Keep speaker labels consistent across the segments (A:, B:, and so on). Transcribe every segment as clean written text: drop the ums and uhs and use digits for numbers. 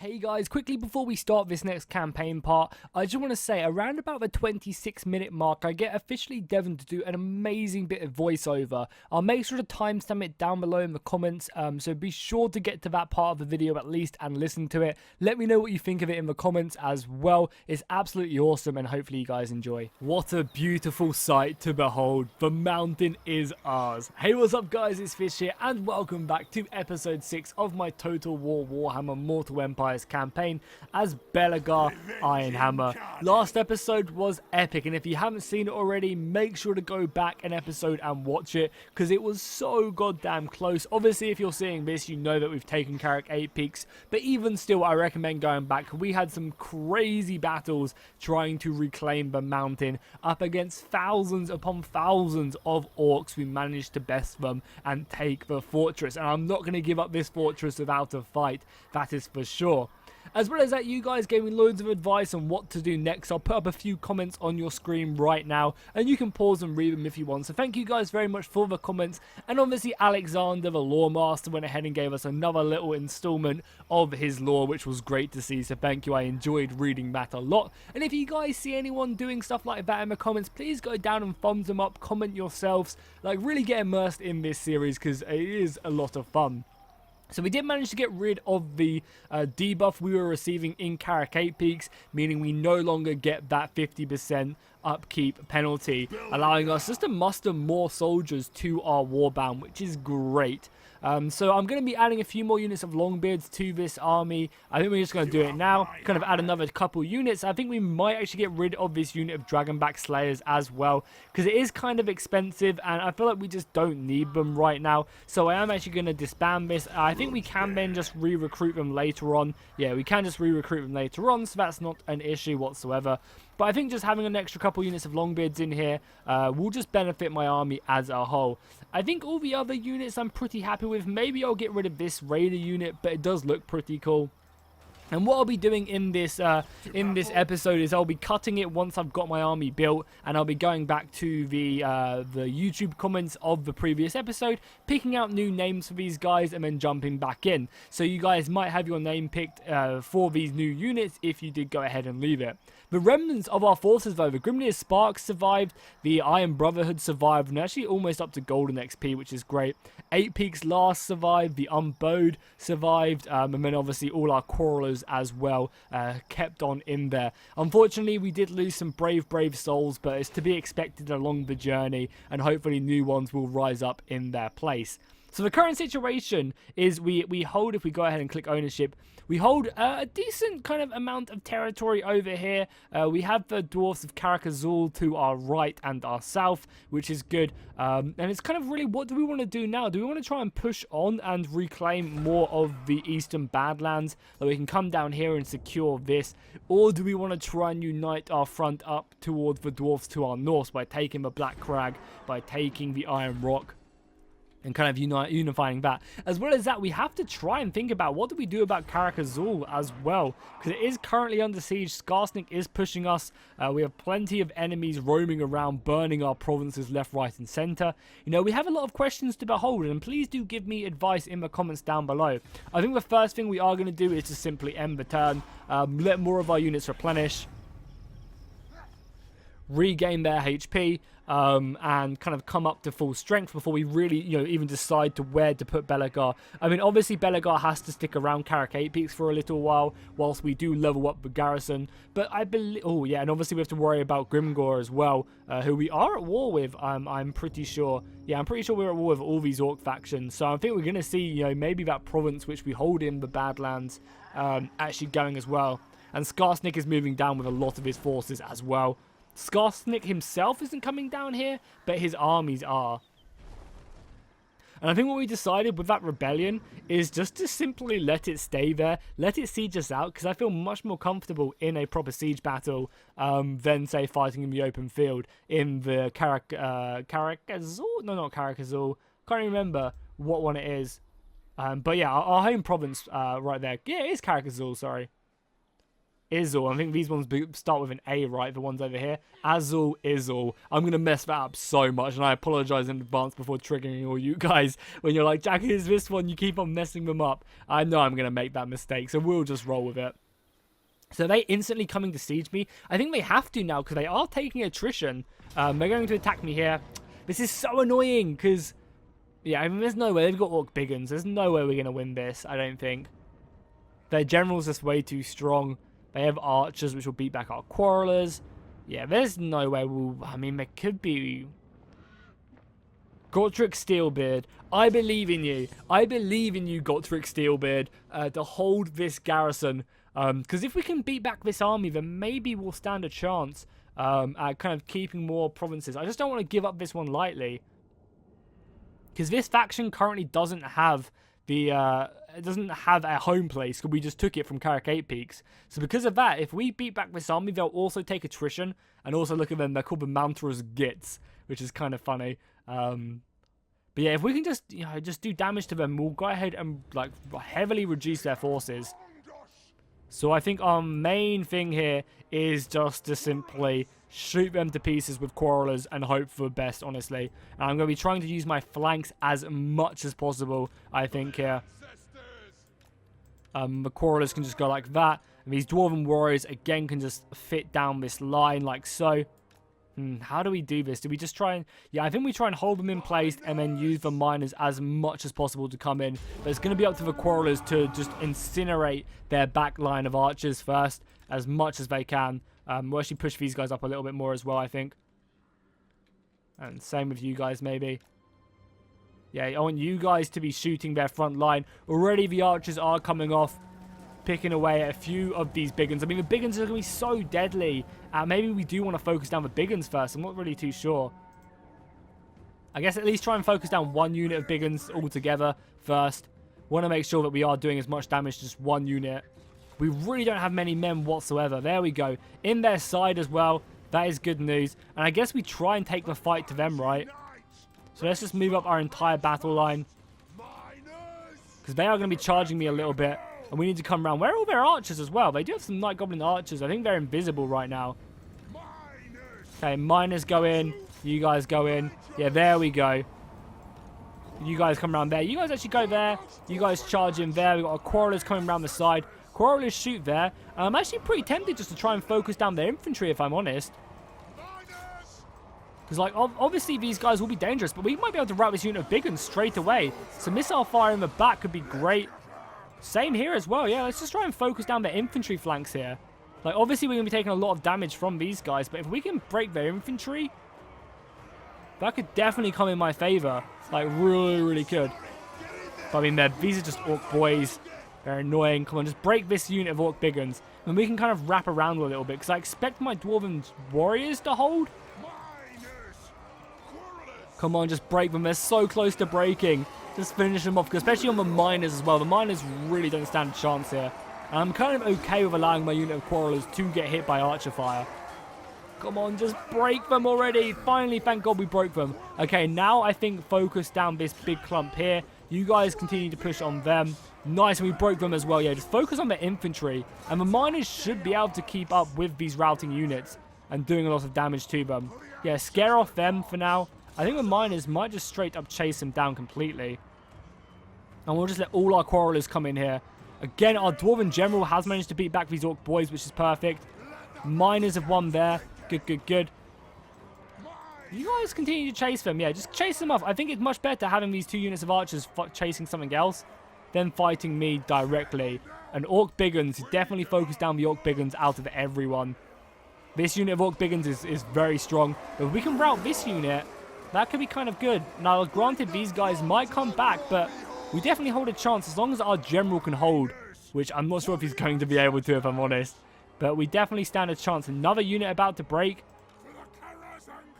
A: Hey guys, quickly before we start this next campaign part, I just want to say around about the 26-minute mark, I get officially Devon to do an amazing bit of voiceover. I'll make sure to timestamp it down below in the comments, so be sure to get to that part of the video at least and listen to it. Let me know what you think of it in the comments as well. It's absolutely awesome and hopefully you guys enjoy. What a beautiful sight to behold. The mountain is ours. Hey, what's up guys, it's Fish here and welcome back to episode 6 of my Total War Warhammer Mortal Empire campaign as Belegar Ironhammer. Last episode was epic, and if you haven't seen it already, make sure to go back an episode and watch it because it was so goddamn close. Obviously, if you're seeing this, you know that we've taken Carrick 8 Peaks, but even still, I recommend going back. We had some crazy battles trying to reclaim the mountain up against thousands upon thousands of orcs. We managed to best them and take the fortress, and I'm not going to give up this fortress without a fight, that is for sure. As well as that, you guys gave me loads of advice on what to do next. I'll put up a few comments on your screen right now, and you can pause and read them if you want. So thank you guys very much for the comments. And obviously Alexander, the lore master, went ahead and gave us another little installment of his lore, which was great to see. So thank you, I enjoyed reading that a lot. And if you guys see anyone doing stuff like that in the comments, please go down and thumbs them up, comment yourselves, like really get immersed in this series because it is a lot of fun. So we did manage to get rid of the debuff we were receiving in Carrick 8 Peaks, meaning we no longer get that 50% upkeep penalty, allowing us just to muster more soldiers to our warband, which is great. So I'm going to be adding a few more units of Longbeards to this army. I think we're just going to do it now, kind of add another couple units. I think we might actually get rid of this unit of Dragonback Slayers as well, because it is kind of expensive, and I feel like we just don't need them right now. So I am actually going to disband this. I think we can then just re-recruit them later on. Yeah, we can just re-recruit them later on, so that's not an issue whatsoever. But I think just having an extra couple units of Longbeards in here will just benefit my army as a whole. I think all the other units I'm pretty happy with. Maybe I'll get rid of this Raider unit, but it does look pretty cool. And what I'll be doing in this episode is I'll be cutting it once I've got my army built, and I'll be going back to the YouTube comments of the previous episode, picking out new names for these guys, and then jumping back in. So you guys might have your name picked for these new units if you did go ahead and leave it. The remnants of our forces, though, the Grimnir Sparks survived, the Iron Brotherhood survived, and actually almost up to Golden XP, which is great. 8 Peaks Last survived, the Unbowed survived, and then obviously all our Quarrelers as well kept on in there. Unfortunately, we did lose some brave souls, but it's to be expected along the journey, and hopefully new ones will rise up in their place. So the current situation is we hold, if we go ahead and click ownership, we hold a decent kind of amount of territory over here. We have the Dwarfs of Carrick to our right and our south, which is good. And it's kind of really, what do we want to do now? Do we want to try and push on and reclaim more of the Eastern Badlands, that we can come down here and secure this? Or do we want to try and unite our front up towards the Dwarfs to our north by taking the Black Crag, by taking the Iron Rock, and kind of unifying that? As well as that, we have to try and think about what do we do about Carrick as well, because it is currently under siege. Skarsnik is pushing us. We have plenty of enemies roaming around, burning our provinces left, right, and center. You know, we have a lot of questions to behold, and please do give me advice in the comments down below. I think the first thing we are going to do is to simply end the turn, let more of our units replenish, regain their HP, and kind of come up to full strength before we really, even decide to where to put Belegar. I mean, obviously Belegar has to stick around Carrick 8 Peaks for a little while whilst we do level up the garrison. But I believe, oh yeah, and obviously we have to worry about Grimgor as well, who we are at war with. I'm pretty sure. Yeah, I'm pretty sure we're at war with all these orc factions. So I think we're going to see, maybe that province which we hold in the Badlands actually going as well. And Skarsnik is moving down with a lot of his forces as well. Skarsnik himself isn't coming down here, but his armies are. And I think what we decided with that rebellion is just to simply let it stay there, let it siege us out, because I feel much more comfortable in a proper siege battle than, say, fighting in the open field in the Carrickazul? No, not Carrickazul. Can't remember what one it is. But yeah, our home province right there. Yeah, it is Carrickazul, sorry. Izzle. I think these ones start with an A, right? The ones over here. Azul, Izzle. I'm going to mess that up so much, and I apologize in advance before triggering all you guys. When you're like, Jackie, is this one? You keep on messing them up. I know I'm going to make that mistake, so we'll just roll with it. So they instantly coming to siege me. I think they have to now, because they are taking attrition. They're going to attack me here. This is so annoying, because... yeah, I mean, there's no way. They've got Orc Biggins. There's no way we're going to win this, I don't think. Their general's just way too strong. They have archers, which will beat back our quarrelers. Yeah, there's no way we'll... I mean, there could be... Gotrek Steelbeard, I believe in you. I believe in you, Gotrek Steelbeard, to hold this garrison. Because if we can beat back this army, then maybe we'll stand a chance at kind of keeping more provinces. I just don't want to give up this one lightly. Because this faction currently doesn't have the... it doesn't have a home place, because we just took it from Carrick 8 Peaks. So because of that, if we beat back this army, they'll also take attrition. And also, look at them, they're called the Mounterers Gits, which is kind of funny. But yeah, if we can just, you know, just do damage to them, we'll go ahead and like heavily reduce their forces. So I think our main thing here is just to simply shoot them to pieces with quarrelers and hope for the best, honestly. And I'm going to be trying to use my flanks as much as possible, I think, here. The quarrelers can just go like that. And these Dwarven warriors, again, can just fit down this line like so. How do we do this? Do we just try and... yeah, I think we try and hold them in place and then use the miners as much as possible to come in. But it's going to be up to the quarrelers to just incinerate their back line of archers first as much as they can. We'll actually push these guys up a little bit more as well, I think. And same with you guys, maybe. Yeah, I want you guys to be shooting their front line. Already the archers are coming off, picking away at a few of these big guns. I mean, the big guns are going to be so deadly. Maybe we do want to focus down the big guns first. I'm not really too sure. I guess at least try and focus down one unit of big guns altogether first. Want to make sure that we are doing as much damage to just one unit. We really don't have many men whatsoever. There we go. In their side as well. That is good news. And I guess we try and take the fight to them, right? So let's just move up our entire battle line. Because they are going to be charging me a little bit. And we need to come around. Where are all their archers as well? They do have some Night Goblin archers. I think they're invisible right now. Okay, miners go in. You guys go in. Yeah, there we go. You guys come around there. You guys actually go there. You guys charge in there. We've got our quarrelers coming around the side. Quarrelers shoot there. And I'm actually pretty tempted just to try and focus down their infantry, if I'm honest. Because, like, obviously these guys will be dangerous, but we might be able to rout this unit of big guns straight away. So missile fire in the back could be great. Same here as well. Yeah, let's just try and focus down their infantry flanks here. Like, obviously we're going to be taking a lot of damage from these guys, but if we can break their infantry, that could definitely come in my favor. Like, really, really could. But, I mean, these are just Orc boys. They're annoying. Come on, just break this unit of Orc big guns. And we can kind of wrap around a little bit, because I expect my Dwarven warriors to hold. Come on, just break them. They're so close to breaking. Just finish them off, especially on the miners as well. The miners really don't stand a chance here. And I'm kind of okay with allowing my unit of quarrelers to get hit by archer fire. Come on, just break them already. Finally, thank God we broke them. Okay, now I think focus down this big clump here. You guys continue to push on them. Nice, and we broke them as well. Yeah, just focus on the infantry. And the miners should be able to keep up with these routing units and doing a lot of damage to them. Yeah, scare off them for now. I think the miners might just straight up chase them down completely. And we'll just let all our quarrelers come in here. Again, our Dwarven General has managed to beat back these Orc boys, which is perfect. Miners have won there. Good, good, good. You guys continue to chase them. Yeah, just chase them off. I think it's much better having these two units of archers chasing something else than fighting me directly. And Orc Biggins, definitely focus down the Orc Biggins out of everyone. This unit of Orc Biggins is very strong. But if we can rout this unit, that could be kind of good. Now, granted, these guys might come back, but we definitely hold a chance as long as our general can hold, which I'm not sure if he's going to be able to, if I'm honest. But we definitely stand a chance. Another unit about to break.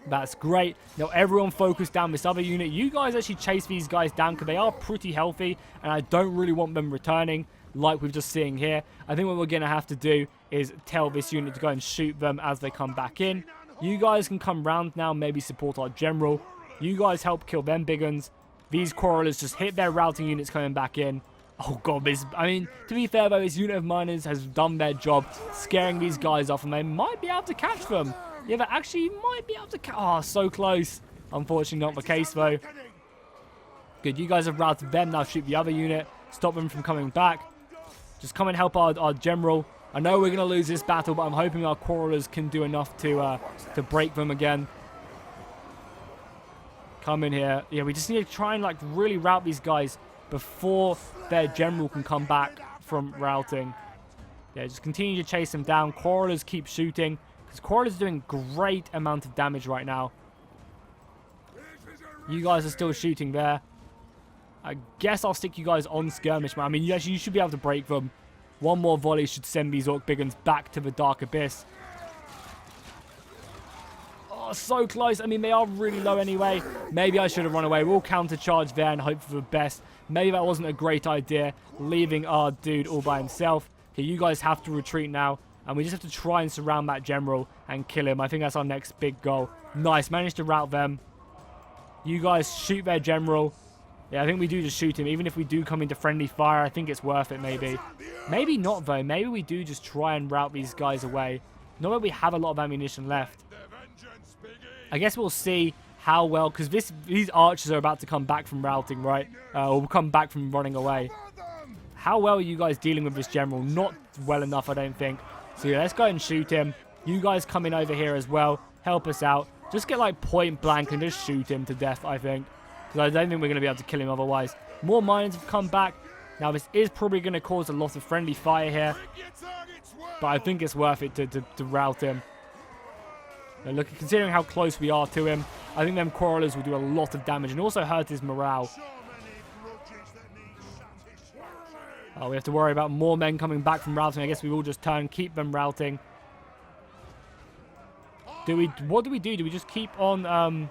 A: That's great. Now, everyone focus down this other unit. You guys actually chase these guys down because they are pretty healthy, and I don't really want them returning like we're just seeing here. I think what we're going to have to do is tell this unit to go and shoot them as they come back in. You guys can come round now, maybe support our general. You guys help kill them big guns. These quarrelers just hit their routing units coming back in. Oh god, I mean, to be fair though, this unit of miners has done their job scaring these guys off, and they might be able to catch them. Yeah, they actually might be able to catch. Oh, so close. Unfortunately not the case though. Good, you guys have routed them. Now shoot the other unit. Stop them from coming back. Just come and help our general. I know we're going to lose this battle, but I'm hoping our quarrelers can do enough to break them again. Come in here. Yeah, we just need to try and like really rout these guys before their general can come back from routing. Yeah, just continue to chase them down. Quarrelers keep shooting, because quarrelers are doing great amount of damage right now. You guys are still shooting there. I guess I'll stick you guys on skirmish, man. I mean, you should be able to break them. One more volley should send these Orc Big Guns back to the Dark Abyss. Oh, so close. I mean, they are really low anyway. Maybe I should have run away. We'll counter-charge there and hope for the best. Maybe that wasn't a great idea, leaving our dude all by himself. Okay, you guys have to retreat now, and we just have to try and surround that general and kill him. I think that's our next big goal. Nice. Managed to rout them. You guys shoot their general. Yeah, I think we do just shoot him. Even if we do come into friendly fire, I think it's worth it maybe. Maybe not, though. Maybe we do just try and rout these guys away. Not that we have a lot of ammunition left. I guess we'll see how well, because these archers are about to come back from routing, right? Or come back from running away. How well are you guys dealing with this general? Not well enough, I don't think. So yeah, let's go ahead and shoot him. You guys come in over here as well. Help us out. Just get like point blank and just shoot him to death, I think. Because I don't think we're going to be able to kill him otherwise. More miners have come back. Now this is probably going to cause a lot of friendly fire here. But I think it's worth it to rout him. Now look, considering how close we are to him, I think them quarrelers will do a lot of damage and also hurt his morale. Oh, we have to worry about more men coming back from routing. I guess we will just turn, keep them routing. What do we do? Do we just keep on...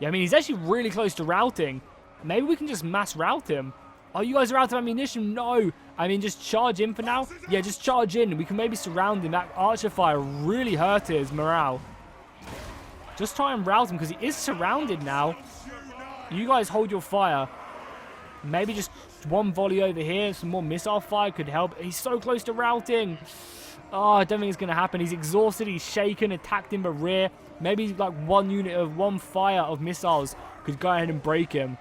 A: Yeah, I mean, he's actually really close to routing. Maybe we can just mass rout him. Oh, you guys are out of ammunition? No. I mean, just charge in for now. Yeah, just charge in. We can maybe surround him. That archer fire really hurt his morale. Just try and rout him, because he is surrounded now. You guys hold your fire. Maybe just one volley over here. Some more missile fire could help. He's so close to routing. Oh, I don't think it's going to happen. He's exhausted. He's shaken. Attacked in the rear. Maybe like one fire of missiles could go ahead and break him.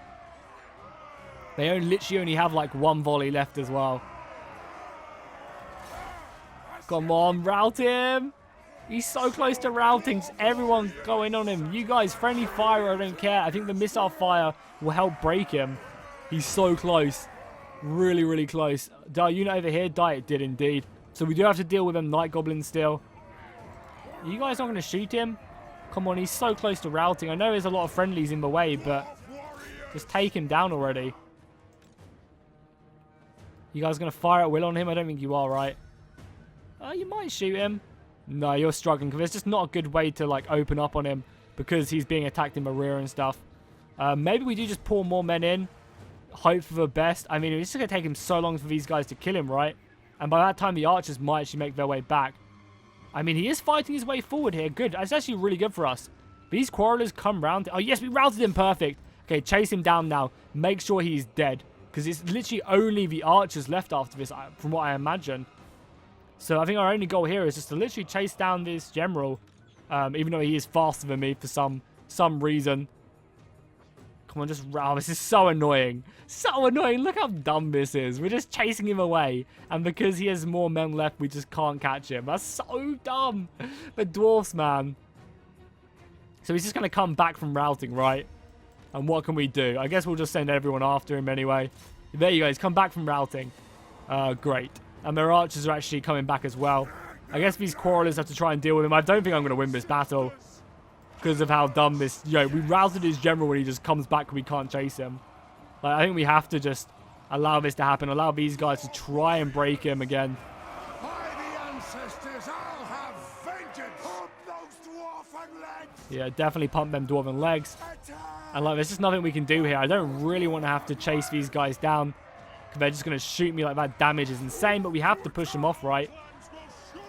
A: They literally only have like one volley left as well. Come on, rout him. He's so close to routing. Everyone going on him. You guys, friendly fire, I don't care. I think the missile fire will help break him. He's so close. Really, really close. Did our unit over here die? It did indeed. So we do have to deal with them night goblins still. Are you guys not going to shoot him? Come on, he's so close to routing. I know there's a lot of friendlies in the way, but just take him down already. You guys going to fire at will on him? I don't think you are, right? You might shoot him. No, you're struggling, because it's just not a good way to like open up on him, because he's being attacked in the rear and stuff. Maybe we do just pour more men in. Hope for the best. I mean, it's just going to take him so long for these guys to kill him, right? And by that time, the archers might actually make their way back. I mean, he is fighting his way forward here. Good. That's actually really good for us. These quarrelers come round. Oh, yes, we routed him. Perfect. Okay, chase him down now. Make sure he's dead, because it's literally only the archers left after this, from what I imagine. So I think our only goal here is just to literally chase down this general, even though he is faster than me for some reason. Come on, just rout. This is so annoying. So annoying. Look how dumb this is. We're just chasing him away. And because he has more men left, we just can't catch him. That's so dumb. The dwarfs, man. So he's just going to come back from routing, right? And what can we do? I guess we'll just send everyone after him anyway. There you go. He's come back from routing. Great. And their archers are actually coming back as well. I guess these quarrelers have to try and deal with him. I don't think I'm going to win this battle, because of how dumb this... You know, we routed his general when he just comes back and we can't chase him. Like, I think we have to just allow this to happen. Allow these guys to try and break him again.
B: By the ancestors, I'll have vengeance. Pump those dwarven legs.
A: Yeah, definitely pump them dwarven legs. And like, there's just nothing we can do here. I don't really want to have to chase these guys down, because they're just going to shoot me like that. Damage is insane, but we have to push them off, right?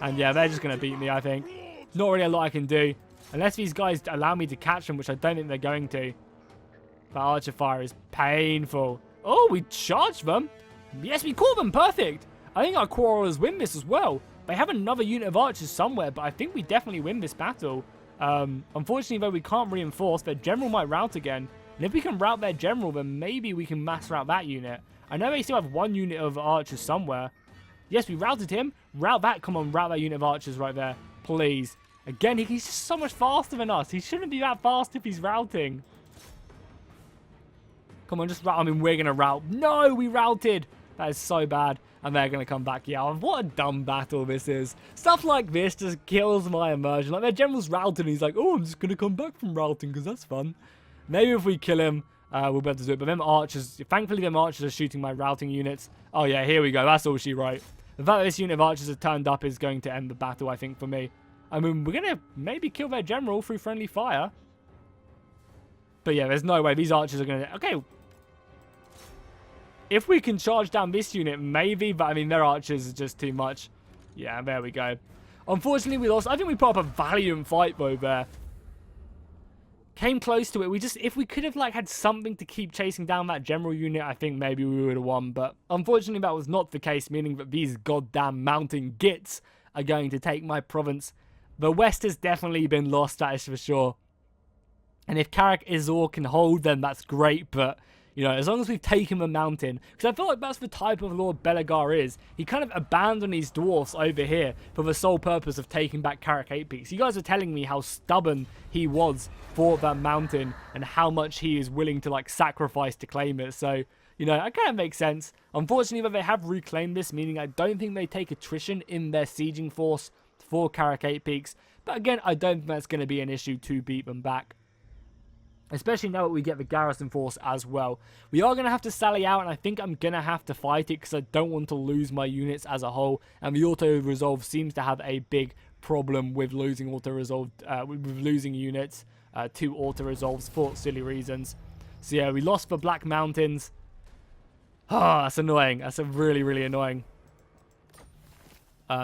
A: And yeah, they're just going to beat me, I think. Not really a lot I can do. Unless these guys allow me to catch them, which I don't think they're going to. That archer fire is painful. Oh, we charged them. Yes, we caught them. Perfect. I think our quarrelers win this as well. They have another unit of archers somewhere, but I think we definitely win this battle. Unfortunately, though, we can't reinforce. Their general might rout again. And if we can rout their general, then maybe we can mass rout that unit. I know they still have one unit of archers somewhere. Yes, we routed him. Rout that. Come on, rout that unit of archers right there. Please. Again, he's just so much faster than us. He shouldn't be that fast if he's routing. Come on, just rout. I mean, we're going to rout. No, we routed. That is so bad. And they're going to come back. Yeah, what a dumb battle this is. Stuff like this just kills my immersion. Like, their general's routed and he's like, oh, I'm just going to come back from routing because that's fun. Maybe if we kill him, we'll be able to do it. But them archers, thankfully them archers are shooting my routing units. Oh yeah, here we go. That's all she wrote. The fact that this unit of archers has turned up is going to end the battle, I think, for me. I mean, we're going to maybe kill their general through friendly fire. But yeah, there's no way these archers are going to... Okay. If we can charge down this unit, maybe. But I mean, their archers are just too much. Yeah, there we go. Unfortunately, we lost. I think we put up a valiant fight, though, there. Came close to it. If we could have like had something to keep chasing down that general unit, I think maybe we would have won. But unfortunately, that was not the case, meaning that these goddamn mountain gits are going to take my province. The west has definitely been lost, that is for sure. And if Karak Izor can hold, then that's great. But you know, as long as we've taken the mountain, because I feel like that's the type of Lord Belegar is. He kind of abandoned his dwarfs over here for the sole purpose of taking back Karak 8 Peaks. You guys are telling me how stubborn he was for that mountain and how much he is willing to like sacrifice to claim it. So, you know, that kind of makes sense. Unfortunately, but they have reclaimed this, meaning I don't think they take attrition in their sieging force for Karak 8 Peaks. But again, I don't think that's going to be an issue to beat them back. Especially now that we get the garrison force as well. We are going to have to sally out, and I think I'm going to have to fight it because I don't want to lose my units as a whole. And the auto-resolve seems to have a big problem with losing auto-resolve, with losing units to auto-resolves for silly reasons. So yeah, we lost the Black Mountains. Ah, that's annoying. That's really, really annoying.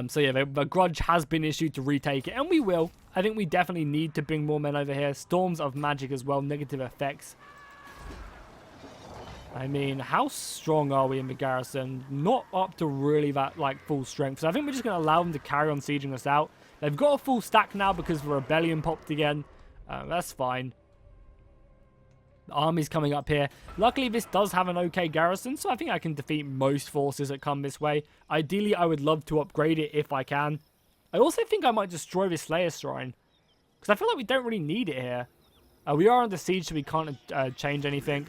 A: So yeah, the grudge has been issued to retake it, and we will. I think we definitely need to bring more men over here. Storms of magic as well, negative effects. I mean, how strong are we in the garrison? Not up to really that, like, full strength. So I think we're just going to allow them to carry on sieging us out. They've got a full stack now because the rebellion popped again. That's fine. The army's coming up here. Luckily, this does have an okay garrison, so I think I can defeat most forces that come this way. Ideally, I would love to upgrade it if I can. I also think I might destroy this Slayer Shrine, because I feel like we don't really need it here. We are under siege, so we can't change anything.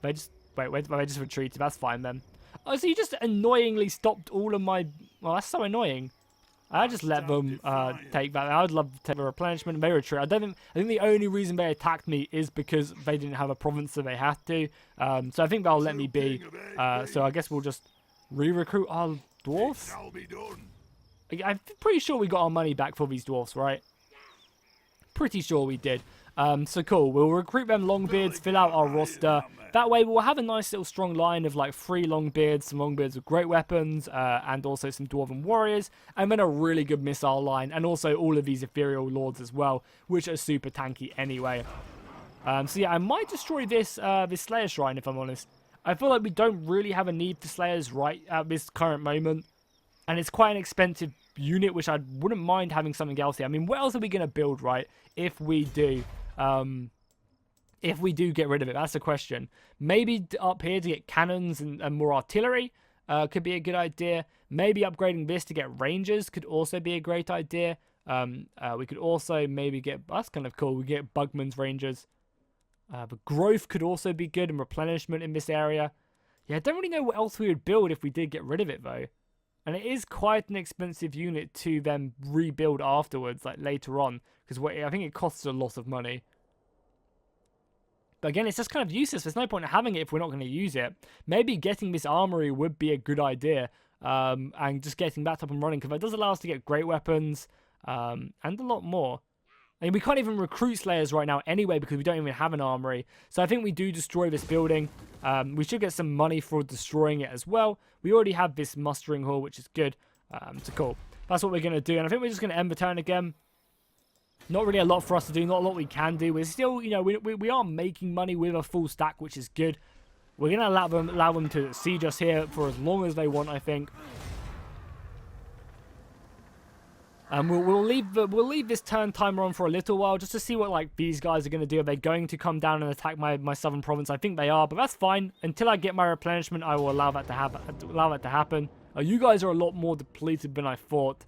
A: They just wait, they just retreated. That's fine then. Oh, so you just annoyingly stopped all of my... Well, that's so annoying. I just let them take that. I would love to take the replenishment and they retreat. I think the only reason they attacked me is because they didn't have a province, so they had to. So I think they'll let me be. So I guess we'll just re-recruit our dwarfs. I'm pretty sure we got our money back for these dwarfs, right? Pretty sure we did. So cool. We'll recruit them Longbeards, fill out our roster. That way we'll have a nice little strong line of like 3 Longbeards, some Longbeards with great weapons, and also some Dwarven warriors, and then a really good missile line, and also all of these ethereal lords as well, which are super tanky anyway. So yeah, I might destroy this this Slayer Shrine if I'm honest. I feel like we don't really have a need for Slayers right at this current moment, and it's quite an expensive unit, which I wouldn't mind having something else here. I mean, what else are we going to build, right, if we do? If we do get rid of it, that's the question. Maybe up here to get cannons and more artillery could be a good idea. Maybe upgrading this to get rangers could also be a great idea. We could also maybe get... That's kind of cool. We get Bugman's rangers. But growth could also be good and replenishment in this area. Yeah, I don't really know what else we would build if we did get rid of it, though. And it is quite an expensive unit to then rebuild afterwards, like later on. Because I think it costs a lot of money. But again, it's just kind of useless. There's no point in having it if we're not going to use it. Maybe getting this armory would be a good idea. And just getting that up and running. Because it does allow us to get great weapons. And a lot more. I mean, we can't even recruit Slayers right now anyway because we don't even have an armory. So I think we do destroy this building. We should get some money for destroying it as well. We already have this mustering hall, which is good. So cool. That's what we're going to do. And I think we're just going to end the turn again. Not really a lot for us to do. Not a lot we can do. We're still, you know, we are making money with a full stack, which is good. We're going to allow them to siege us here for as long as they want, I think. And we'll leave this turn timer on for a little while just to see what like these guys are going to do. Are they going to come down and attack my southern province? I think they are, but that's fine. Until I get my replenishment, I will allow that to happen. You guys are a lot more depleted than I thought.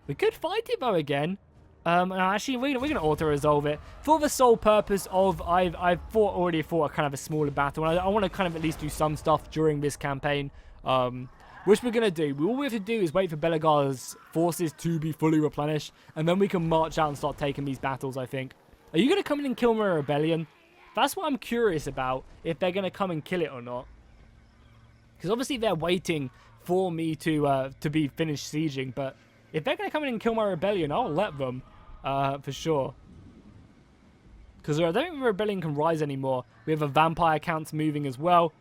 A: We could fight it though again. Actually, we're going to auto-resolve it for the sole purpose of I've already fought a kind of a smaller battle, and I want to kind of at least do some stuff during this campaign. Which we're going to do. All we have to do is wait for Belegar's forces to be fully replenished, and then we can march out and start taking these battles, I think. Are you going to come in and kill my rebellion? That's what I'm curious about, if they're going to come and kill it or not. Because obviously they're waiting for me to be finished sieging, but if they're going to come in and kill my rebellion, I'll let them, for sure. Because I don't think the rebellion can rise anymore. We have a vampire counts moving as well.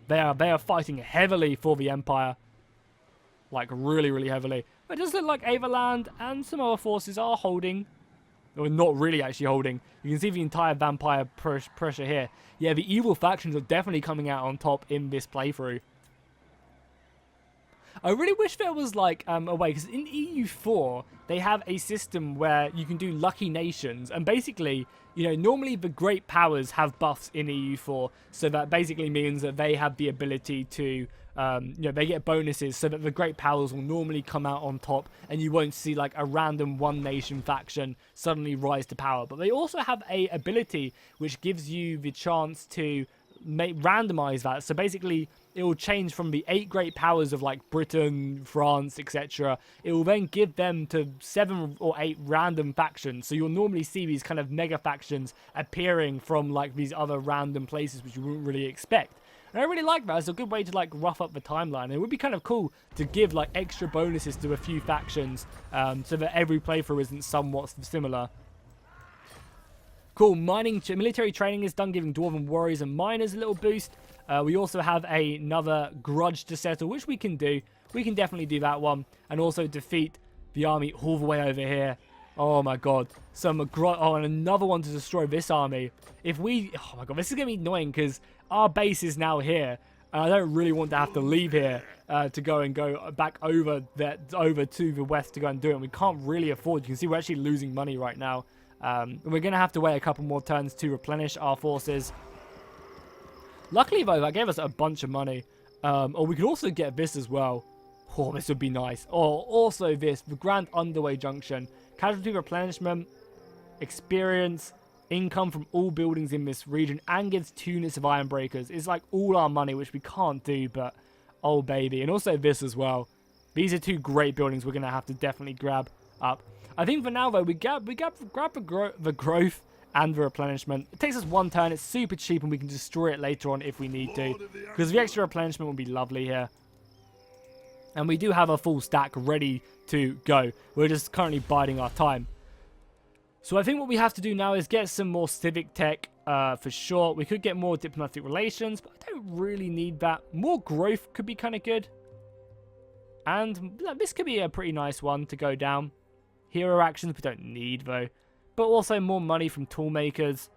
A: They are fighting heavily for the Empire. Like, really, really heavily. But it does look like Averland and some other forces are holding. Or not really actually holding. You can see the entire vampire pressure here. Yeah, the evil factions are definitely coming out on top in this playthrough. I really wish there was, like, a way. Because in EU4, they have a system where you can do lucky nations. And basically, you know, normally the great powers have buffs in EU4. So that basically means that they have the ability to, you know, they get bonuses. So that the great powers will normally come out on top. And you won't see, like, a random one nation faction suddenly rise to power. But they also have a ability which gives you the chance to randomize that. So basically, it will change from the 8 great powers of like Britain, France, etc. It will then give them to 7 or 8 random factions. So you'll normally see these kind of mega factions appearing from like these other random places which you wouldn't really expect. And I really like that. It's a good way to like rough up the timeline. It would be kind of cool to give like extra bonuses to a few factions, so that every playthrough isn't somewhat similar. Cool, military training is done, giving Dwarven warriors and miners a little boost. We also have another grudge to settle, which we can do. We can definitely do that one. And also defeat the army all the way over here. Oh my god. And another one to destroy this army. Oh my god, this is going to be annoying because our base is now here. And I don't really want to have to leave here to go back over to the west to go and do it. We can't really afford. You can see we're actually losing money right now. We're going to have to wait a couple more turns to replenish our forces. Luckily, though, that gave us a bunch of money. Or we could also get this as well. Oh, this would be nice. Or also this, the Grand Underway Junction. Casualty replenishment, experience, income from all buildings in this region, and gives 2 units of Iron Breakers. It's like all our money, which we can't do, but oh, baby. And also this as well. These are 2 great buildings we're going to have to definitely grab up. I think for now, though, we grab the growth and the replenishment. It takes us 1 turn. It's super cheap, and we can destroy it later on if we need to. Because the extra replenishment will be lovely here. And we do have a full stack ready to go. We're just currently biding our time. So I think what we have to do now is get some more civic tech for sure. We could get more diplomatic relations, but I don't really need that. More growth could be kind of good. And this could be a pretty nice one to go down. Hero actions we don't need though. But also more money from toolmakers.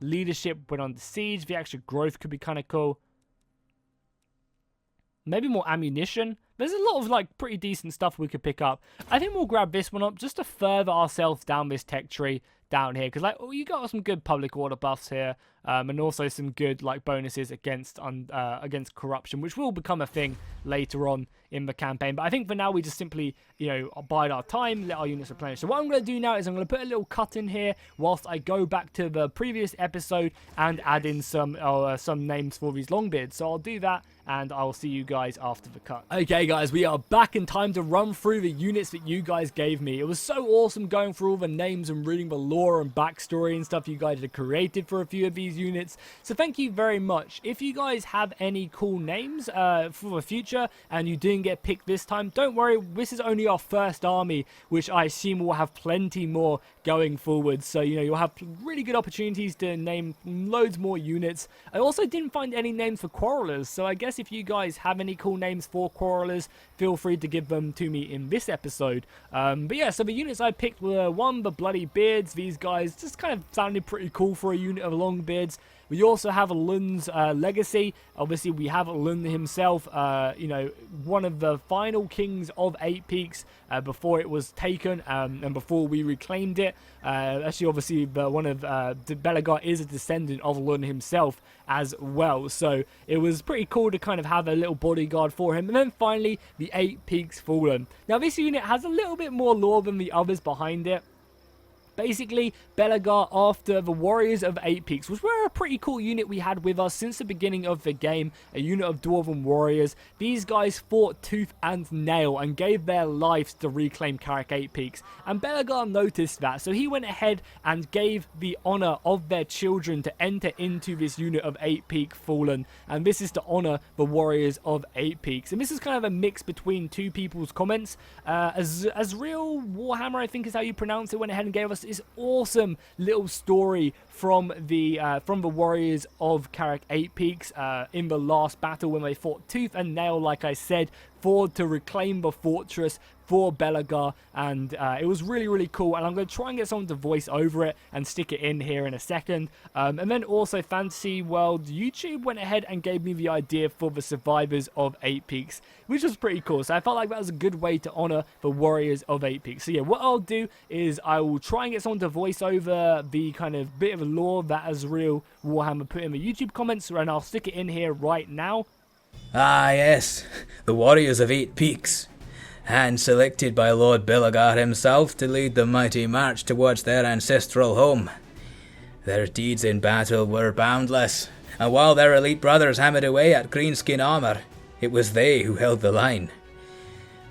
A: Leadership when under siege. The extra growth could be kind of cool. Maybe more ammunition. There's a lot of like pretty decent stuff we could pick up. I think we'll grab this one up just to further ourselves down this tech tree down here. Because like you got some good public order buffs here. And also some good like bonuses against corruption. Which will become a thing later on in the campaign. But I think for now we just simply, you know, bide our time, let our units replenish. So what I'm going to do now is I'm going to put a little cut in here whilst I go back to the previous episode and add in some names for these longbeards. So I'll do that and I'll see you guys after the cut. Okay guys, we are back in time to run through the units that you guys gave me. It was so awesome going through all the names and reading the lore and backstory and stuff you guys had created for a few of these units. So thank you very much. If you guys have any cool names for the future and you didn't get picked this time, don't worry, this is only our first army, which I assume will have plenty more going forward. So, you know, you'll have really good opportunities to name loads more units. I also didn't find any names for quarrelers, so I guess if you guys have any cool names for quarrelers, feel free to give them to me in this episode. But yeah, so the units I picked were 1, the Bloody Beards. These guys just kind of sounded pretty cool for a unit of Longbeards. We also have Lund's legacy. Obviously, we have Lund himself, you know, one of the final kings of Eight Peaks before it was taken and before we reclaimed it. Actually, obviously, one of Belegar is a descendant of Lund himself as well. So it was pretty cool to kind of have a little bodyguard for him. And then finally, the Eight Peaks Fallen. Now, this unit has a little bit more lore than the others behind it. Basically, Belegar after the Warriors of Eight Peaks, which were a pretty cool unit we had with us since the beginning of the game, a unit of Dwarven Warriors. These guys fought tooth and nail and gave their lives to reclaim Carrick Eight Peaks, and Belegar noticed that, so he went ahead and gave the honour of their children to enter into this unit of Eight Peak Fallen, and this is to honour the Warriors of Eight Peaks. And this is kind of a mix between two people's comments. As real Warhammer, I think is how you pronounce it, went ahead and gave us this awesome little story from the Warriors of Carrick Eight Peaks in the last battle when they fought tooth and nail, like I said, to reclaim the fortress for Belegar, and it was really, really cool. And I'm going to try and get someone to voice over it and stick it in here in a second. And then also Fantasy World YouTube went ahead and gave me the idea for the survivors of Eight Peaks, which was pretty cool. So I felt like that was a good way to honor the Warriors of Eight Peaks. So yeah, what I'll do is I will try and get someone to voice over the kind of bit of lore that as real Warhammer put in the YouTube comments, and I'll stick it in here right now.
C: Ah yes, the Warriors of Eight Peaks, hand selected by Lord Belegar himself to lead the mighty march towards their ancestral home. Their deeds in battle were boundless, and while their elite brothers hammered away at greenskin armour, it was they who held the line.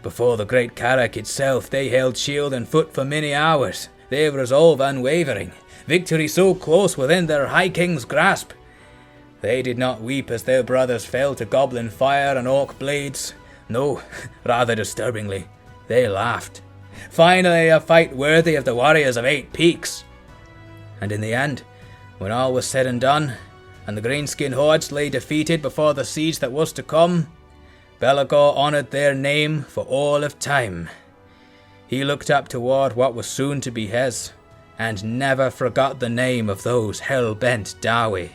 C: Before the great Carrick itself, they held shield and foot for many hours, their resolve unwavering, victory so close within their High King's grasp. They did not weep as their brothers fell to goblin fire and orc blades. No, rather disturbingly, they laughed. Finally, a fight worthy of the Warriors of Eight Peaks. And in the end, when all was said and done, and the greenskin hordes lay defeated before the siege that was to come, Belegar honoured their name for all of time. He looked up toward what was soon to be his, and never forgot the name of those hell-bent Dawi.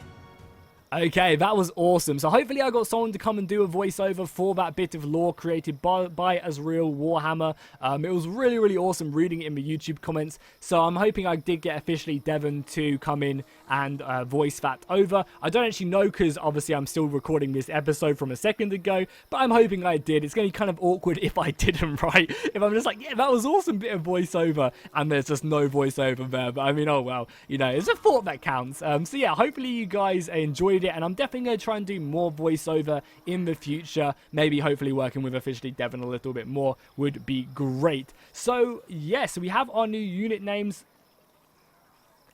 A: Okay, that was awesome. So hopefully I got someone to come and do a voiceover for that bit of lore created by As Real Warhammer. It was really, really awesome reading it in the YouTube comments. So I'm hoping I did get officially Devon to come in and voice that over. I don't actually know because obviously I'm still recording this episode from a second ago, but I'm hoping I did. It's going to be kind of awkward if I didn't, right? If I'm just like, yeah, that was awesome bit of voiceover, and there's just no voiceover there. But I mean, oh well, you know, it's a thought that counts. So yeah, hopefully you guys enjoyed it, and I'm definitely going to try and do more voiceover in the future. Maybe hopefully working with officially Devon a little bit more would be great. So yes, we have our new unit names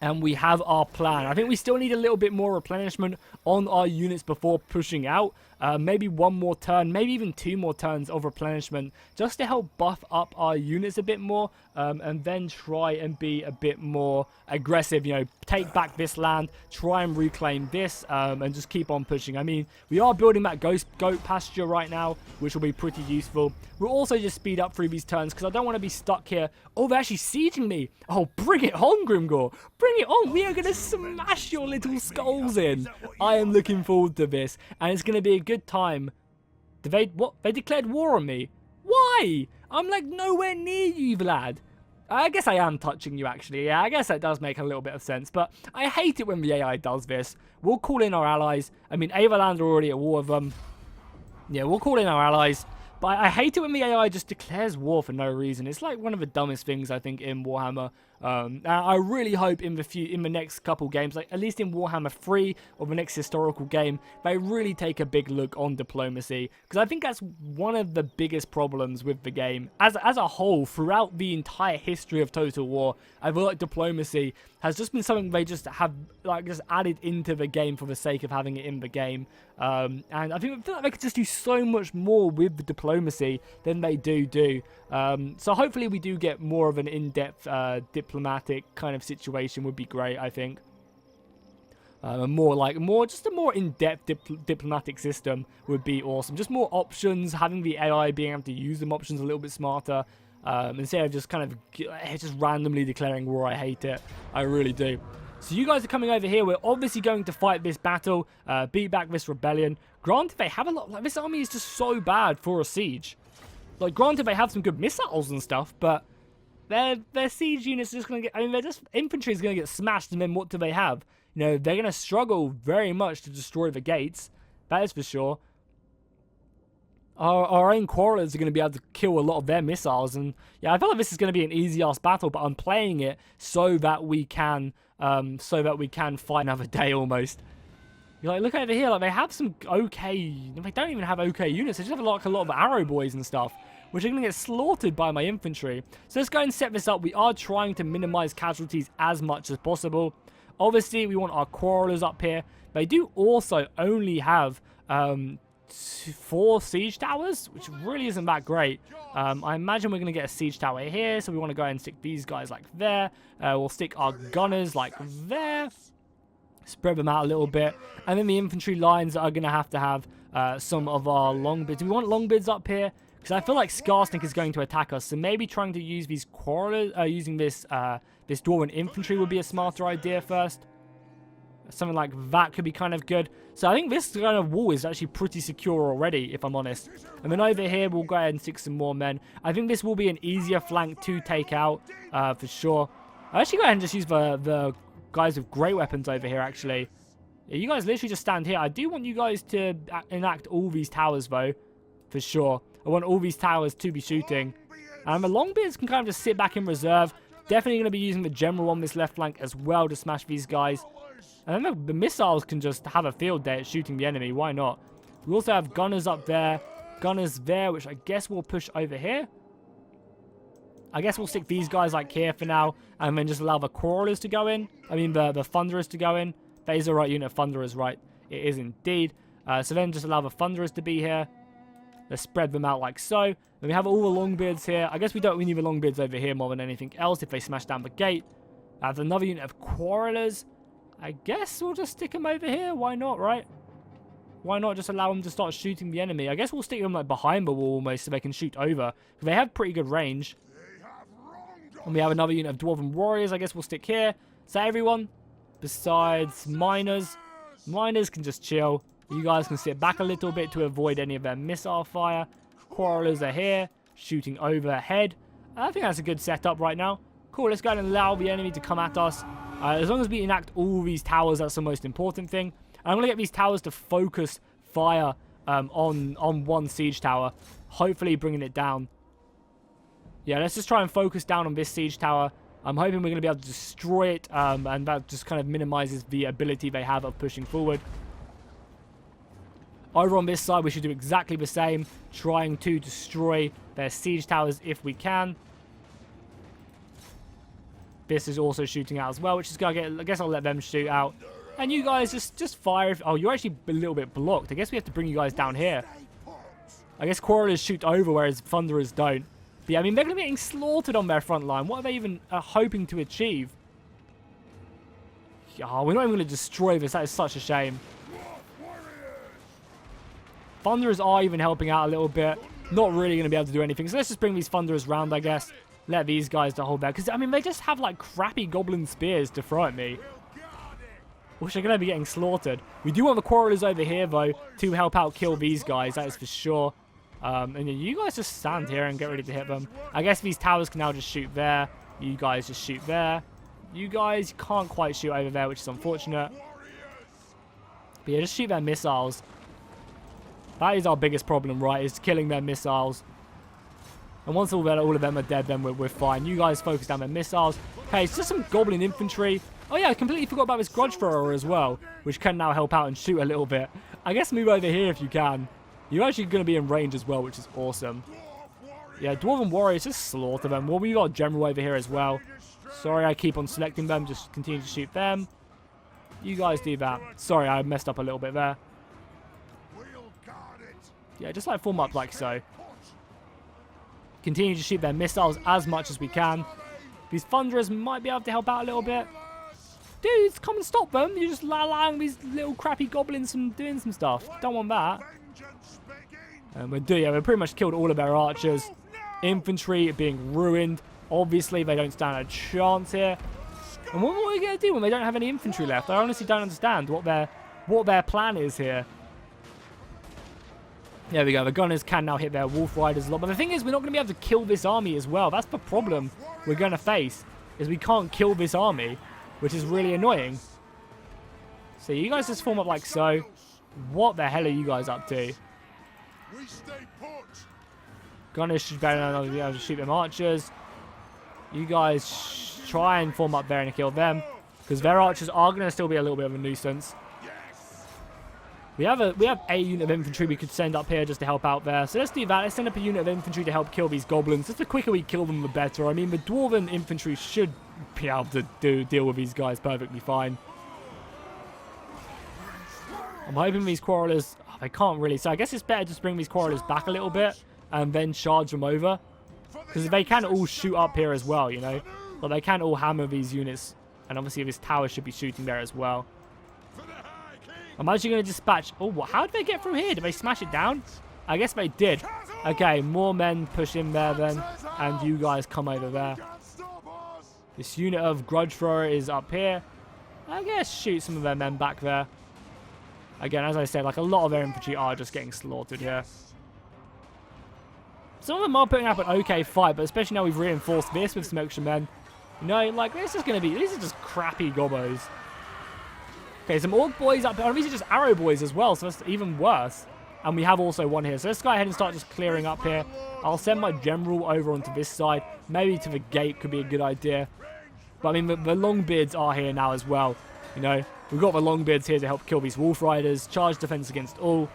A: and we have our plan. I think we still need a little bit more replenishment on our units before pushing out. Maybe one more turn, maybe even 2 more turns of replenishment, just to help buff up our units a bit more, and then try and be a bit more aggressive, you know, take back this land, try and reclaim this, and just keep on pushing. I mean, we are building that goat pasture right now, which will be pretty useful. We'll also just speed up through these turns, because I don't want to be stuck here. Oh, they're actually sieging me. Oh, bring it on, Grimgor. Bring it on. We are going to smash your little skulls in. I am looking forward to this, and it's going to be a good time. They declared war on me. Why? I'm like nowhere near you, Vlad. I guess I am touching you, actually. Yeah, I guess that does make a little bit of sense, but I hate it when the AI does this. We'll call in our allies. I mean, Avalands are already at war with them. Yeah, we'll call in our allies. But I hate it when the AI just declares war for no reason. It's like one of the dumbest things, I think, in Warhammer. I really hope in the next couple games, like at least in Warhammer 3 or the next historical game, they really take a big look on diplomacy, because I think that's one of the biggest problems with the game as a whole throughout the entire history of Total War. I feel like diplomacy has just been something they just have just added into the game for the sake of having it in the game, and I feel like they could just do so much more with the diplomacy than they do. So hopefully we do get more of an in-depth diplomatic kind of situation would be great, I think. Just a more in-depth diplomatic system would be awesome. Just more options, having the AI being able to use them options a little bit smarter, instead of just kind of just randomly declaring war. I hate it. I really do. So you guys are coming over here. We're obviously going to fight this battle, beat back this rebellion. Granted, they have a lot. Like, this army is just so bad for a siege. Like, granted, they have some good missiles and stuff, but their siege units are just going to get... I mean, they're just... Infantry is going to get smashed, and then what do they have? You know, they're going to struggle very much to destroy the gates. That is for sure. Our own quarrelers are going to be able to kill a lot of their missiles, and yeah, I feel like this is going to be an easy-ass battle, but I'm playing it so that we can fight another day almost. You're like, look over here, like they have some okay, they don't even have okay units, they just have like a lot of arrow boys and stuff, which are going to get slaughtered by my infantry. So let's go and set this up. We are trying to minimize casualties as much as possible. Obviously, we want our quarrelers up here. They do also only have 4 siege towers, which really isn't that great. I imagine we're going to get a siege tower here, so we want to go ahead and stick these guys like there. We'll stick our gunners like there. Spread them out a little bit. And then the infantry lines are going to have some of our longbeards. Do we want longbeards up here? Because I feel like Skarsnik is going to attack us, so maybe trying to use these quarrelers, using this Dwarven infantry would be a smarter idea first. Something like that could be kind of good. So I think this kind of wall is actually pretty secure already, if I'm honest. And then over here, we'll go ahead and stick some more men. I think this will be an easier flank to take out, for sure. I'll actually go ahead and just use the guys with great weapons over here, actually. Yeah, you guys literally just stand here. I do want you guys to enact all these towers, though, for sure. I want all these towers to be shooting. And the longbeards can kind of just sit back in reserve. Definitely going to be using the general on this left flank as well to smash these guys. And then the missiles can just have a field day at shooting the enemy. Why not? We also have gunners up there. Gunners there, which I guess we'll push over here. I guess we'll stick these guys like here for now. And then just allow the quarrelers to go in. I mean, the thunderers to go in. That is the right unit of thunderers, right? It is indeed. So then just allow the thunderers to be here. Let's spread them out like so. Then we have all the longbeards here. I guess we need the longbeards over here more than anything else if they smash down the gate. I have another unit of quarrelers. I guess we'll just stick them over here. Why not, right? Why not just allow them to start shooting the enemy? I guess we'll stick them like behind the wall almost so they can shoot over. Because they have pretty good range. And we have another unit of Dwarven warriors. I guess we'll stick here. So everyone, besides miners. Miners can just chill. You guys can sit back a little bit to avoid any of their missile fire. Quarrelers are here, shooting overhead. I think that's a good setup right now. Cool, let's go ahead and allow the enemy to come at us. As long as we enact all these towers, that's the most important thing. And I'm going to get these towers to focus fire on one siege tower. Hopefully bringing it down. Yeah, let's just try and focus down on this siege tower. I'm hoping we're going to be able to destroy it. And that just kind of minimizes the ability they have of pushing forward. Over on this side, we should do exactly the same. Trying to destroy their siege towers if we can. This is also shooting out as well, which is going to get... I guess I'll let them shoot out. And you guys just fire... Oh, you're actually a little bit blocked. I guess we have to bring you guys down here. I guess quarrelers shoot over, whereas thunderers don't. But yeah, I mean, they're going to be getting slaughtered on their front line. What are they even hoping to achieve? Oh, we're not even going to destroy this. That is such a shame. Thunderers are even helping out a little bit. Not really going to be able to do anything. So let's just bring these thunderers round, I guess. Let these guys to hold back. Because, I mean, they just have, like, crappy goblin spears to throw at me. Which are going to be getting slaughtered. We do want the quarrelers over here, though, to help out kill these guys. That is for sure. And you guys just stand here and get ready to hit them. I guess these towers can now just shoot there. You guys just shoot there. You guys can't quite shoot over there, which is unfortunate. But yeah, just shoot their missiles. That is our biggest problem, right? Is killing their missiles. And once all of them are dead, then we're fine. You guys focus down their missiles. Okay, it's just some Goblin Infantry. Oh yeah, I completely forgot about this Grudge Thrower as well, which can now help out and shoot a little bit. I guess move over here if you can. You're actually going to be in range as well, which is awesome. Yeah, Dwarven Warriors, just slaughter them. Well, we've got a General over here as well. Sorry, I keep on selecting them. Just continue to shoot them. You guys do that. Sorry, I messed up a little bit there. Yeah, just like form up like so. Continue to shoot their missiles as much as we can. These Thunderers might be able to help out a little bit. Dudes, come and stop them. You're just allowing these little crappy goblins from doing some stuff. Don't want that. And we pretty much killed all of their archers. Infantry being ruined. Obviously, they don't stand a chance here. And what are we going to do when they don't have any infantry left? I honestly don't understand what their plan is here. There we go. The gunners can now hit their wolf riders a lot. But the thing is, we're not going to be able to kill this army as well. That's the problem we're going to face, is we can't kill this army, which is really annoying. So you guys just form up like so. What the hell are you guys up to?
B: We stay put.
A: Gunners should be able to shoot them archers. You guys try and form up there and kill them, because their archers are going to still be a little bit of a nuisance. We have a unit of infantry we could send up here just to help out there. So let's do that. Let's send up a unit of infantry to help kill these goblins. Just the quicker we kill them, the better. I mean, the dwarven infantry should be able to deal with these guys perfectly fine. I'm hoping these quarrelers... Oh, they can't really. So I guess it's better just bring these quarrelers back a little bit and then charge them over. Because they can all shoot up here as well, you know. But they can all hammer these units. And obviously this tower should be shooting there as well. I'm actually going to dispatch... Oh, how did they get through here? Did they smash it down? I guess they did. Okay, more men push in there then. And you guys come over there. This unit of grudge thrower is up here. I guess shoot some of their men back there. Again, as I said, like a lot of their infantry are just getting slaughtered here. Some of them are putting up an okay fight, but especially now we've reinforced this with some extra men. You know, like this is going to be... These are just crappy gobos. Okay, some orc boys up here. Oh, these are just arrow boys as well, so that's even worse. And we have also one here. So let's go ahead and start just clearing up here. I'll send my general over onto this side. Maybe to the gate could be a good idea. But I mean, the Longbeards are here now as well. You know, we've got the Longbeards here to help kill these wolf riders. Charge defense against all.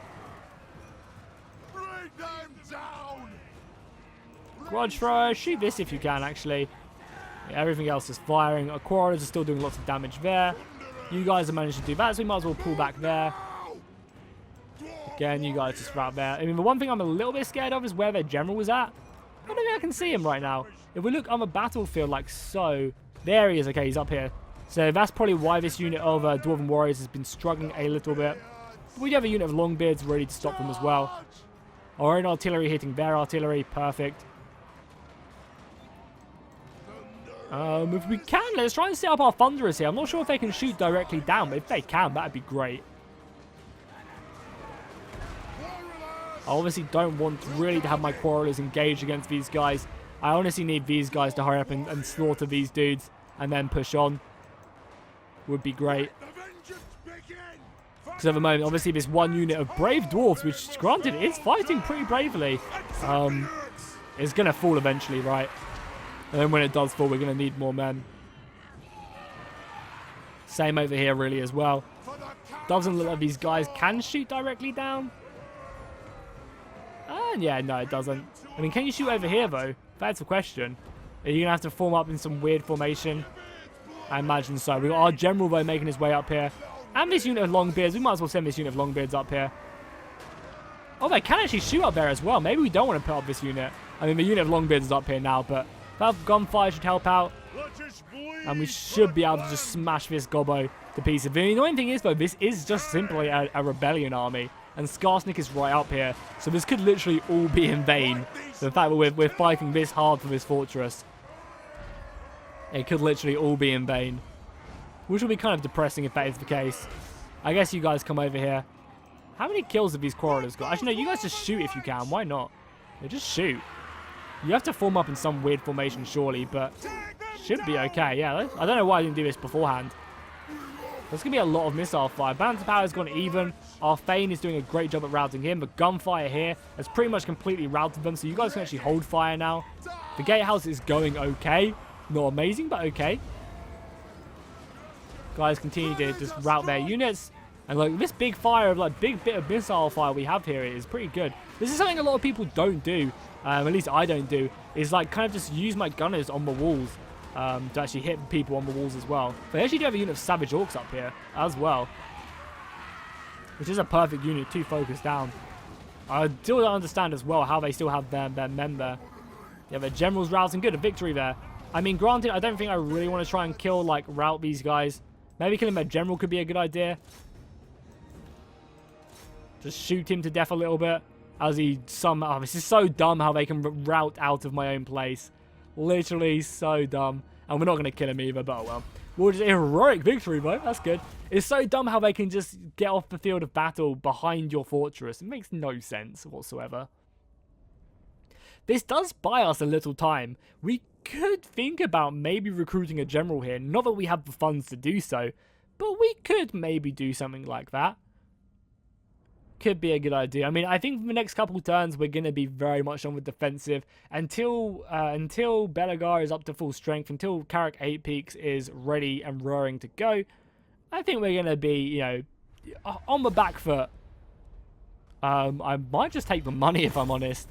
A: Grudge thrower. Shoot this if you can, actually. Yeah, everything else is firing. Our quarrelers are still doing lots of damage there. You guys have managed to do that, so we might as well pull back there. Again, you guys just route there. I mean, the one thing I'm a little bit scared of is where their general was at. I don't think I can see him right now. If we look on the battlefield like so... There he is. Okay, he's up here. So that's probably why this unit of Dwarven Warriors has been struggling a little bit. But we have a unit of Longbeards ready to stop them as well. Our own artillery hitting their artillery. Perfect. If we can, let's try and set up our Thunderers here. I'm not sure if they can shoot directly down, but if they can, that'd be great. I obviously don't want really to have my Quarrelers engage against these guys. I honestly need these guys to hurry up and slaughter these dudes and then push on. Would be great. Because at the moment, obviously, this one unit of brave dwarfs, which granted is fighting pretty bravely, is going to fall eventually, right? And then when it does fall, we're going to need more men. Same over here, really, as well. Doesn't look like these guys can shoot directly down. And yeah, no, it doesn't. I mean, can you shoot over here, though? That's the question. Are you going to have to form up in some weird formation? I imagine so. We've got our general, though, making his way up here. And this unit of Longbeards. We might as well send this unit of Longbeards up here. Oh, they can actually shoot up there as well. Maybe we don't want to put up this unit. I mean, the unit of Longbeards is up here now, but that gunfire should help out. And we should be able to just smash this gobbo to pieces. The annoying thing is, though, this is just simply a rebellion army. And Skarsnik is right up here. So this could literally all be in vain. The fact that we're fighting this hard for this fortress. It could literally all be in vain. Which will be kind of depressing if that is the case. I guess you guys come over here. How many kills have these Quarrelers got? Actually, no, you guys just shoot if you can. Why not? Yeah, just shoot. You have to form up in some weird formation, surely, but should be okay. Yeah, I don't know why I didn't do this beforehand. There's going to be a lot of missile fire. Banter power has gone even. Our Thane is doing a great job at routing him. The gunfire here has pretty much completely routed them, so you guys can actually hold fire now. The gatehouse is going okay. Not amazing, but okay. Guys continue to just route their units. And like this big fire of like big bit of missile fire we have here is pretty good. This is something a lot of people don't do. At least I don't do. Is like kind of just use my gunners on the walls. To actually hit people on the walls as well. But I actually do have a unit of Savage Orcs up here as well. Which is a perfect unit to focus down. I still don't understand as well how they still have their men there. Yeah, their general's routing good. A victory there. I mean, granted, I don't think I really want to try and kill, like, rout these guys. Maybe killing their general could be a good idea. Just shoot him to death a little bit. As he somehow... this is so dumb how they can rout out of my own place. Literally so dumb. And we're not going to kill him either, but oh well. Well, just a heroic victory, bro. That's good. It's so dumb how they can just get off the field of battle behind your fortress. It makes no sense whatsoever. This does buy us a little time. We could think about maybe recruiting a general here. Not that we have the funds to do so, but we could maybe do something like that. Could be a good idea. I mean, I think for the next couple turns, we're going to be very much on the defensive until Belagar is up to full strength, until Carrick 8 Peaks is ready and roaring to go. I think we're going to be, you know, on the back foot. I might just take the money if I'm honest.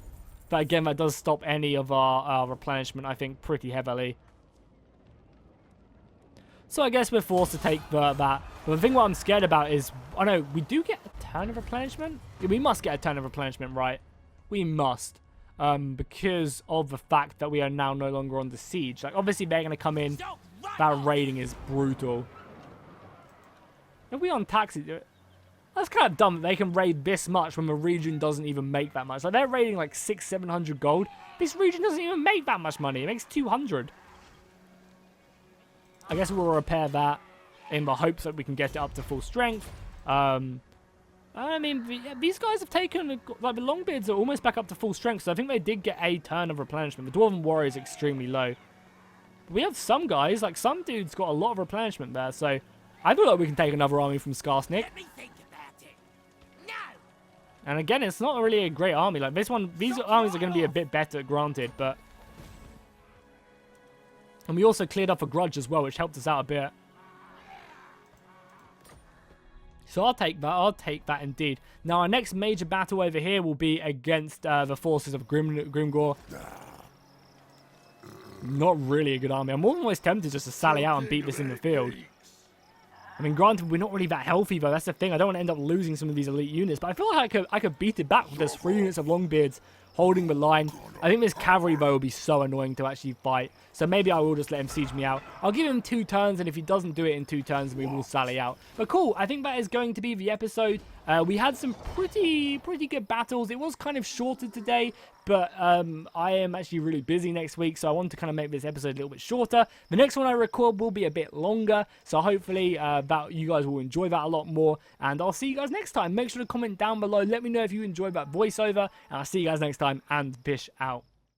A: But again, that does stop any of our replenishment, I think, pretty heavily. So I guess we're forced to take that. But the thing what I'm scared about is, I know, we do get a turn of replenishment? Yeah, we must get a turn of replenishment, right? We must. Because of the fact that we are now no longer under siege. Like, obviously, they're going to come in. That raiding is brutal. If we untax it, that's kind of dumb that they can raid this much when the region doesn't even make that much. Like, they're raiding like 600-700 gold. This region doesn't even make that much money. It makes 200. I guess we'll repair that in the hopes that we can get it up to full strength. I mean, these guys have taken, like, the Longbeards are almost back up to full strength, so I think they did get a turn of replenishment. The Dwarven Warrior is extremely low. But we have some guys, like, some dudes got a lot of replenishment there, so I feel like we can take another army from Skarsnik.
B: Let me think about it. No.
A: And again, it's not really a great army. Like, this one, these armies are going to be a bit better, granted, but... And we also cleared up a grudge as well, which helped us out a bit. So I'll take that. I'll take that indeed. Now, our next major battle over here will be against the forces of Grimgor. Not really a good army. I'm almost tempted just to sally out and beat this in the field. I mean, granted, we're not really that healthy, though. That's the thing. I don't want to end up losing some of these elite units. But I feel like I could beat it back with those 3 units of Longbeards holding the line. I think this cavalry, though, will be so annoying to actually fight. So maybe I will just let him siege me out. I'll give him 2 turns, and if he doesn't do it in 2 turns, we will sally out. But cool, I think that is going to be the episode. We had some pretty good battles. It was kind of shorter today, but I am actually really busy next week, so I want to kind of make this episode a little bit shorter. The next one I record will be a bit longer, so hopefully that you guys will enjoy that a lot more, and I'll see you guys next time. Make sure to comment down below. Let me know if you enjoyed that voiceover, and I'll see you guys next time, and bish out.